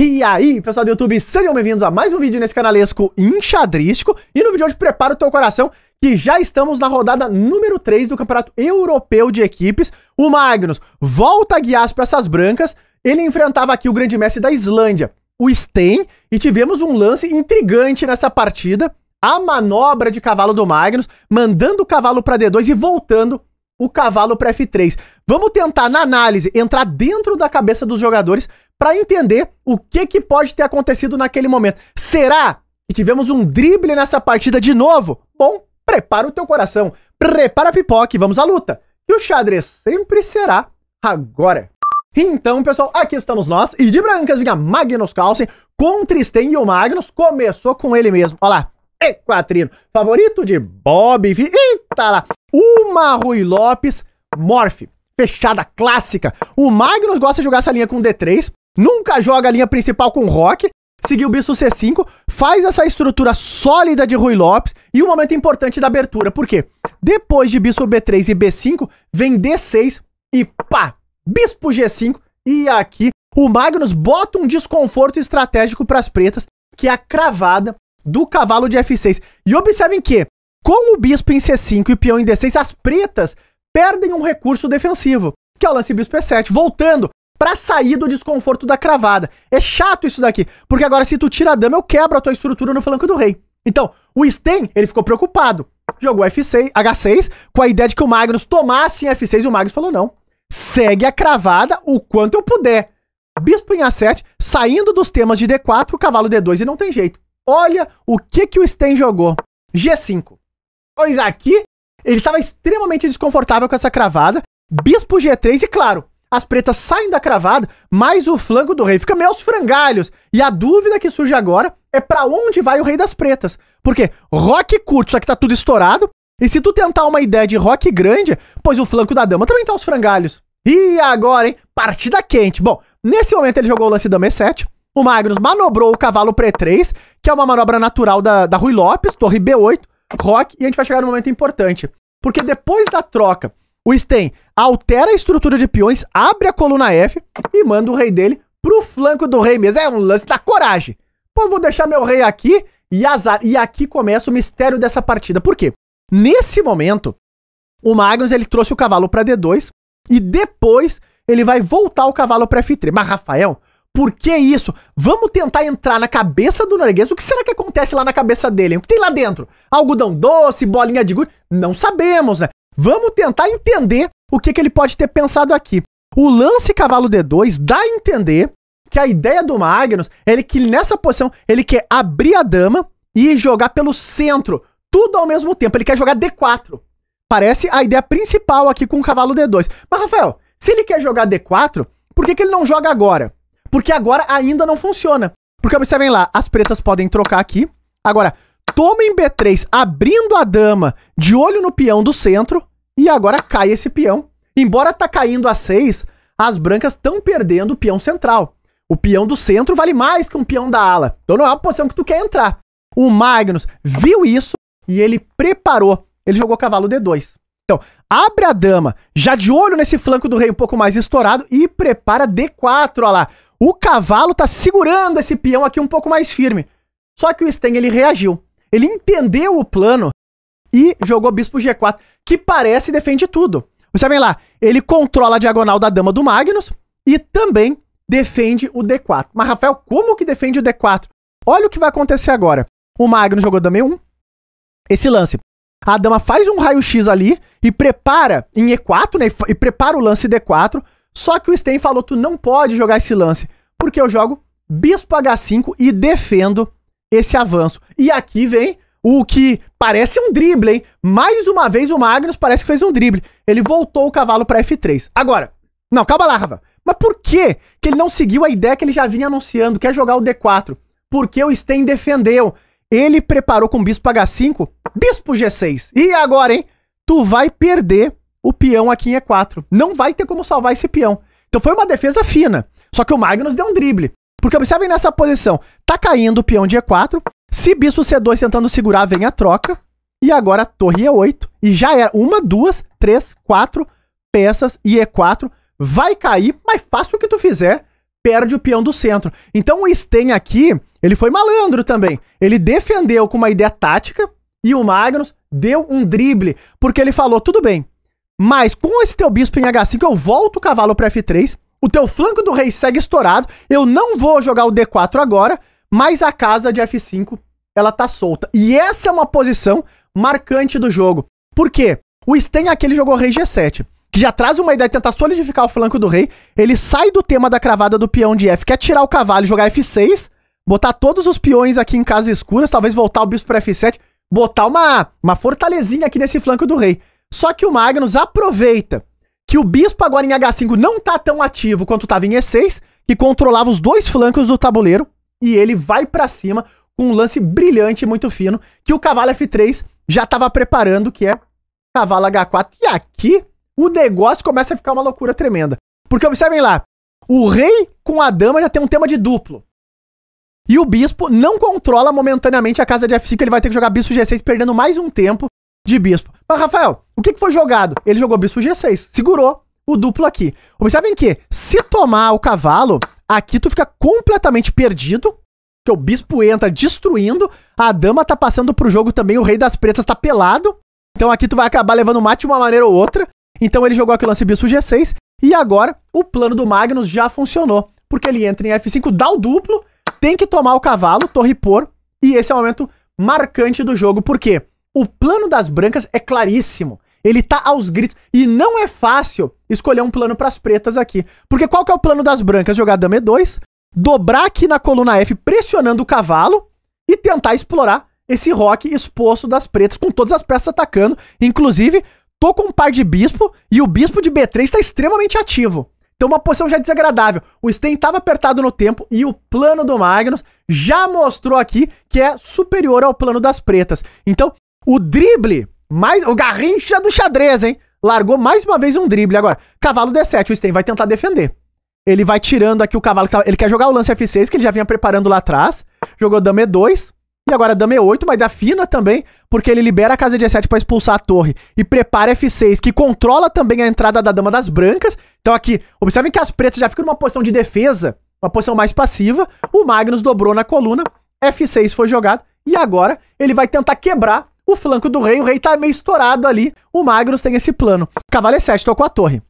E aí, pessoal do YouTube, sejam bem-vindos a mais um vídeo nesse canalesco enxadrístico. E no vídeo de hoje, prepara o teu coração, que já estamos na rodada número 3 do Campeonato Europeu de Equipes. O Magnus volta a guiar as peças brancas. Ele enfrentava aqui o grande mestre da Islândia, o Stein, e tivemos um lance intrigante nessa partida. A manobra de cavalo do Magnus, mandando o cavalo para D2 e voltando o cavalo para F3. Vamos tentar, na análise, entrar dentro da cabeça dos jogadores para entender o que pode ter acontecido naquele momento. Será que tivemos um drible nessa partida de novo? Bom, prepara o teu coração, prepara a pipoca e vamos à luta. E o xadrez sempre será agora. Então, pessoal, aqui estamos nós. E de brancas vinha Magnus Carlsen contra Stein, e o Magnus começou com ele mesmo. Olha lá, Equatrino, favorito de Bob. Eita lá, uma Ruy Lopes Morph, fechada clássica. O Magnus gosta de jogar essa linha com D3. Nunca joga a linha principal com Rock, seguiu o bispo C5, faz essa estrutura sólida de Ruy Lopes e um momento importante da abertura. Por quê? Depois de bispo B3 e B5, vem D6 e pá, bispo G5. E aqui o Magnus bota um desconforto estratégico para as pretas, que é a cravada do cavalo de F6. E observem que, com o bispo em C5 e o peão em D6, as pretas perdem um recurso defensivo, que é o lance bispo E7, voltando pra sair do desconforto da cravada. É chato isso daqui, porque agora se tu tira a dama, eu quebro a tua estrutura no flanco do rei. Então, o Stein, ele ficou preocupado. Jogou F6, H6, com a ideia de que o Magnus tomasse em F6, e o Magnus falou não. Segue a cravada o quanto eu puder. Bispo em A7, saindo dos temas de D4, cavalo D2, e não tem jeito. Olha o que o Stein jogou. G5. Pois aqui, ele estava extremamente desconfortável com essa cravada. Bispo G3, e claro, as pretas saem da cravada, mas o flanco do rei fica meio aos frangalhos. E a dúvida que surge agora é pra onde vai o rei das pretas. Porque roque curto, só que tá tudo estourado. E se tu tentar uma ideia de roque grande, pois o flanco da dama também tá aos frangalhos. E agora, hein? Partida quente. Bom, nesse momento ele jogou o lance dama E7. O Magnus manobrou o cavalo para E3, que é uma manobra natural da Ruy Lopes, torre B8, roque. E a gente vai chegar num momento importante. Porque depois da troca, o Stein altera a estrutura de peões, abre a coluna F e manda o rei dele pro flanco do rei mesmo. É um lance da coragem. Pô, eu vou deixar meu rei aqui e azar. E aqui começa o mistério dessa partida. Por quê? Nesse momento, o Magnus ele trouxe o cavalo para D2 e depois ele vai voltar o cavalo para F3. Mas, Rafael, por que isso? Vamos tentar entrar na cabeça do norueguês. O que será que acontece lá na cabeça dele? O que tem lá dentro? Algodão doce, bolinha de gude? Não sabemos, né? Vamos tentar entender o que ele pode ter pensado aqui. O lance cavalo D2 dá a entender que a ideia do Magnus é que nessa posição ele quer abrir a dama e jogar pelo centro, tudo ao mesmo tempo. Ele quer jogar D4. Parece a ideia principal aqui com o cavalo D2. Mas, Rafael, se ele quer jogar D4, por que ele não joga agora? Porque agora ainda não funciona. Porque observem lá, as pretas podem trocar aqui. Agora, toma em B3, abrindo a dama de olho no peão do centro. E agora cai esse peão. Embora tá caindo a 6, as brancas estão perdendo o peão central. O peão do centro vale mais que um peão da ala. Então não é uma posição que tu quer entrar. O Magnus viu isso e ele preparou. Ele jogou cavalo D2. Então, abre a dama, já de olho nesse flanco do rei um pouco mais estourado e prepara D4, olha lá. O cavalo tá segurando esse peão aqui um pouco mais firme. Só que o Stein, ele reagiu. Ele entendeu o plano e jogou bispo G4, que parece defende tudo. Você vem lá, ele controla a diagonal da dama do Magnus e também defende o D4. Mas, Rafael, como que defende o D4? Olha o que vai acontecer agora. O Magnus jogou dama E1. Esse lance. A dama faz um raio-x ali e prepara em E4, né? E prepara o lance D4. Só que o Stein falou, tu não pode jogar esse lance, porque eu jogo bispo H5 e defendo esse avanço. E aqui vem o que parece um drible, hein? Mais uma vez o Magnus parece que fez um drible. Ele voltou o cavalo para F3. Agora, não, calma lá, Rafa. Mas por que ele não seguiu a ideia que ele já vinha anunciando, que é jogar o D4? Porque o Stein defendeu. Ele preparou com bispo H5, bispo G6. E agora, hein? Tu vai perder o peão aqui em E4. Não vai ter como salvar esse peão. Então foi uma defesa fina. Só que o Magnus deu um drible. Porque observem nessa posição. Tá caindo o peão de E4. Se bispo C2 tentando segurar, vem a troca. E agora torre E8. E já era 1, 2, 3, 4 peças e E4. Vai cair, mas faça o que tu fizer. perde o peão do centro. Então o Sten aqui, ele foi malandro também. Ele defendeu com uma ideia tática e o Magnus deu um drible, porque ele falou, tudo bem, mas com esse teu bispo em H5 eu volto o cavalo para F3, o teu flanco do rei segue estourado, eu não vou jogar o D4 agora, mas a casa de F5, ela tá solta. E essa é uma posição marcante do jogo. Por quê? O Sten aqui, ele jogou rei G7, que já traz uma ideia de tentar solidificar o flanco do rei. Ele sai do tema da cravada do peão de F, quer tirar o cavalo e jogar F6, botar todos os peões aqui em casas escuras, talvez voltar o bispo para F7, botar uma fortalezinha aqui nesse flanco do rei. Só que o Magnus aproveita que o bispo agora em H5 não tá tão ativo quanto tava em E6, que controlava os dois flancos do tabuleiro, e ele vai pra cima com um lance brilhante e muito fino, que o cavalo F3 já tava preparando, que é cavalo H4. E aqui o negócio começa a ficar uma loucura tremenda. Porque observem lá, o rei com a dama já tem um tema de duplo. E o bispo não controla momentaneamente a casa de F5, ele vai ter que jogar bispo G6, perdendo mais um tempo de bispo. Mas, Rafael, o que foi jogado? Ele jogou bispo G6, segurou o duplo aqui. Observem que, se tomar o cavalo, aqui tu fica completamente perdido, que o bispo entra destruindo, a dama tá passando pro jogo também, o rei das pretas tá pelado, então aqui tu vai acabar levando mate de uma maneira ou outra. Então ele jogou aqui o lance bispo G6, e agora o plano do Magnus já funcionou, porque ele entra em F5, dá o duplo, tem que tomar o cavalo, torre por, e esse é o momento marcante do jogo, porque o plano das brancas é claríssimo, ele tá aos gritos, e não é fácil escolher um plano pras pretas aqui, porque qual que é o plano das brancas? Jogar dama E2, dobrar aqui na coluna F, pressionando o cavalo, e tentar explorar esse roque exposto das pretas, com todas as peças atacando, inclusive, tô com um par de bispo, e o bispo de B3 tá extremamente ativo. Então uma posição já desagradável. O Sten estava apertado no tempo e o plano do Magnus já mostrou aqui que é superior ao plano das pretas. Então, o drible, o Garrincha do xadrez, hein? Largou mais uma vez um drible. Agora, cavalo D7, o Sten vai tentar defender. Ele vai tirando aqui o cavalo, ele quer jogar o lance F6, que ele já vinha preparando lá atrás. Jogou dama E2. E agora dama E8, mas dá fina também, porque ele libera a casa de E7 para expulsar a torre e prepara F6, que controla também a entrada da dama das brancas. Então aqui, observem que as pretas já ficam numa posição de defesa, uma posição mais passiva. O Magnus dobrou na coluna, F6 foi jogado, e agora ele vai tentar quebrar o flanco do rei. O rei tá meio estourado ali, o Magnus tem esse plano. Cavalo E7, tocou a torre.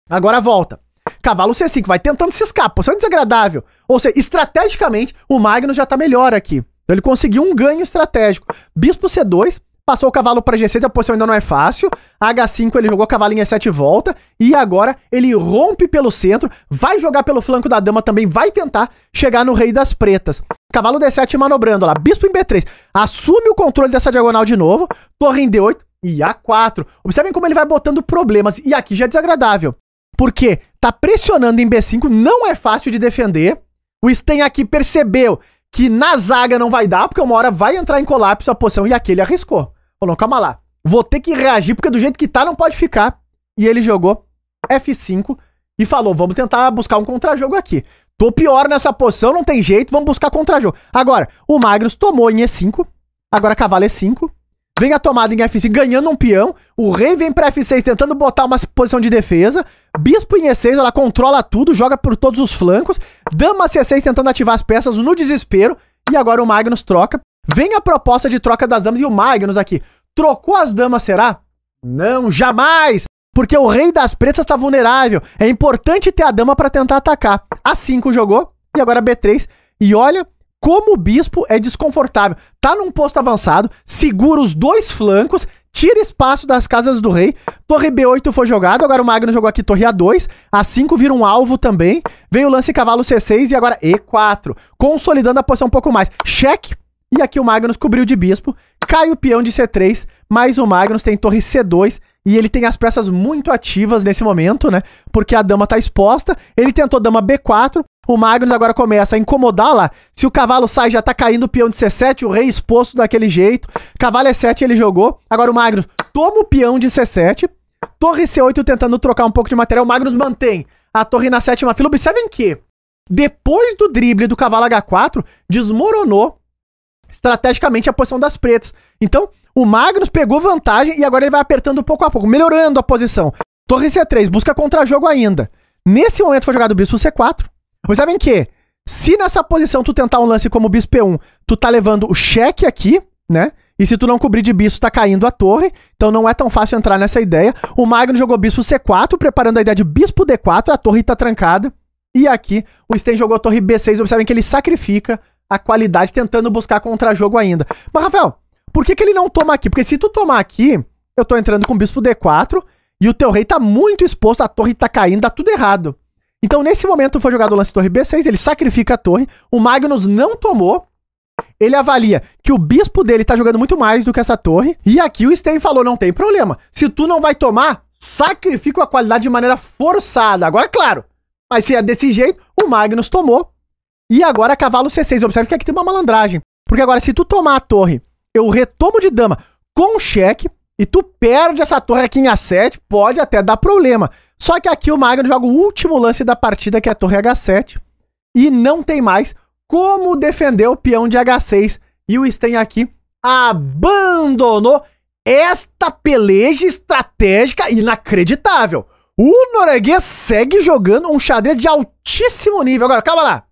Agora volta. Cavalo C5, vai tentando se escapar, posição desagradável. Ou seja, estrategicamente, o Magnus já tá melhor aqui. Então ele conseguiu um ganho estratégico. Bispo C2, passou o cavalo para G6, a posição ainda não é fácil. H5 ele jogou cavalo em E7 e volta. E agora ele rompe pelo centro, vai jogar pelo flanco da dama também, vai tentar chegar no rei das pretas. Cavalo D7 manobrando lá, bispo em B3. Assume o controle dessa diagonal de novo. Torre em D8 e A4. Observem como ele vai botando problemas. E aqui já é desagradável, porque tá pressionando em B5, não é fácil de defender. O Sten aqui percebeu que na zaga não vai dar, porque uma hora vai entrar em colapso a posição, e aqui ele arriscou. Falou, calma lá, vou ter que reagir, porque do jeito que tá não pode ficar. E ele jogou F5 e falou, vamos tentar buscar um contra-jogo aqui. Tô pior nessa posição, não tem jeito, vamos buscar contra-jogo. Agora, o Magnus tomou em E5, agora cavalo E5, vem a tomada em F5, ganhando um peão, o rei vem pra F6 tentando botar uma posição de defesa, bispo em E6, ela controla tudo, joga por todos os flancos, dama C6 tentando ativar as peças no desespero, e agora o Magnus troca, vem a proposta de troca das damas, e o Magnus aqui, trocou as damas, será? Não, jamais! Porque o rei das pretas está vulnerável, é importante ter a dama para tentar atacar. A5 jogou, e agora B3, e olha como o bispo é desconfortável. Tá num posto avançado, segura os dois flancos, tira espaço das casas do rei. Torre B8 foi jogado, agora o Magnus jogou aqui torre A2. A5 vira um alvo também. Vem o lance cavalo C6 e agora E4. Consolidando a posição um pouco mais. Cheque. E aqui o Magnus cobriu de bispo. Cai o peão de C3, mas o Magnus tem torre C2. E ele tem as peças muito ativas nesse momento, né? Porque a dama tá exposta. Ele tentou dama B4. O Magnus agora começa a incomodar lá. Se o cavalo sai, já tá caindo o peão de C7, o rei exposto daquele jeito. Cavalo E7 ele jogou. Agora o Magnus toma o peão de C7. Torre C8 tentando trocar um pouco de material. O Magnus mantém a torre na sétima fila. Observem que, depois do drible do cavalo H4, desmoronou estrategicamente a posição das pretas. Então, o Magnus pegou vantagem e agora ele vai apertando pouco a pouco, melhorando a posição. Torre C3, busca contra-jogo ainda. Nesse momento foi jogado o bispo C4. Observem que, se nessa posição tu tentar um lance como bispo E1, tu tá levando o cheque aqui, né? E se tu não cobrir de bispo, tá caindo a torre. Então não é tão fácil entrar nessa ideia. O Magnus jogou bispo C4, preparando a ideia de bispo D4. A torre tá trancada. E aqui, o Sten jogou torre B6. Observem que ele sacrifica a qualidade, tentando buscar contra-jogo ainda. Mas, Rafael, por que ele não toma aqui? Porque se tu tomar aqui, eu tô entrando com bispo D4. E o teu rei tá muito exposto. A torre tá caindo, tá tudo errado. Então, nesse momento, foi jogado o lance torre B6. Ele sacrifica a torre. O Magnus não tomou. Ele avalia que o bispo dele tá jogando muito mais do que essa torre. E aqui o Sten falou, não tem problema. Se tu não vai tomar, sacrifica a qualidade de maneira forçada. Agora, claro, mas se é desse jeito, o Magnus tomou. E agora cavalo C6. Observe que aqui tem uma malandragem. Porque agora, se tu tomar a torre, eu retomo de dama com cheque, e tu perde essa torre aqui em A7, pode até dar problema. Só que aqui o Magnus joga o último lance da partida, que é a torre H7. E não tem mais como defender o peão de H6. E o Sten aqui abandonou esta peleja estratégica inacreditável. O norueguês segue jogando um xadrez de altíssimo nível. Agora, calma lá.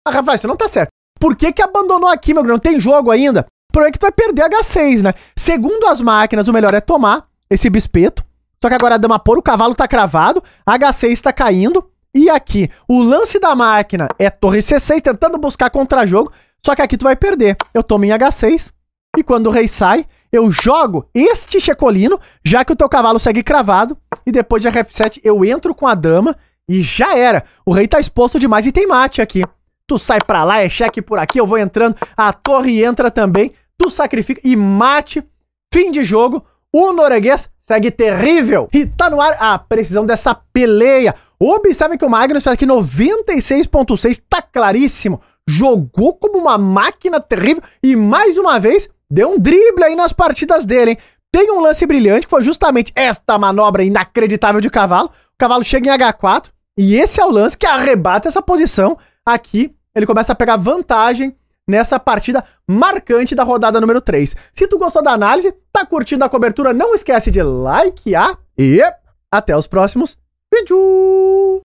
Ah, Rafael, isso não tá certo. Por que abandonou aqui, meu grande? Não tem jogo ainda? O problema é que tu vai perder H6, né? Segundo as máquinas, o melhor é tomar esse bispeto. Só que agora a dama pôr, o cavalo tá cravado, H6 tá caindo. E aqui, o lance da máquina é torre C6, tentando buscar contra-jogo. Só que aqui tu vai perder. Eu tomo em H6. E quando o rei sai, eu jogo este checolino, já que o teu cavalo segue cravado. E depois de F7, eu entro com a dama. E já era. O rei tá exposto demais e tem mate aqui. Tu sai pra lá, é cheque por aqui, eu vou entrando. A torre entra também. Tu sacrifica e mate. Fim de jogo. O norueguês segue terrível. E tá no ar a precisão dessa peleia. Observem que o Magnus tá aqui 96.6, tá claríssimo. Jogou como uma máquina terrível e mais uma vez deu um drible aí nas partidas dele, hein? Tem um lance brilhante que foi justamente esta manobra inacreditável de cavalo. O cavalo chega em H4 e esse é o lance que arrebata essa posição. Aqui ele começa a pegar vantagem nessa partida marcante da rodada número 3. Se tu gostou da análise, tá curtindo a cobertura, não esquece de likear e até os próximos vídeos.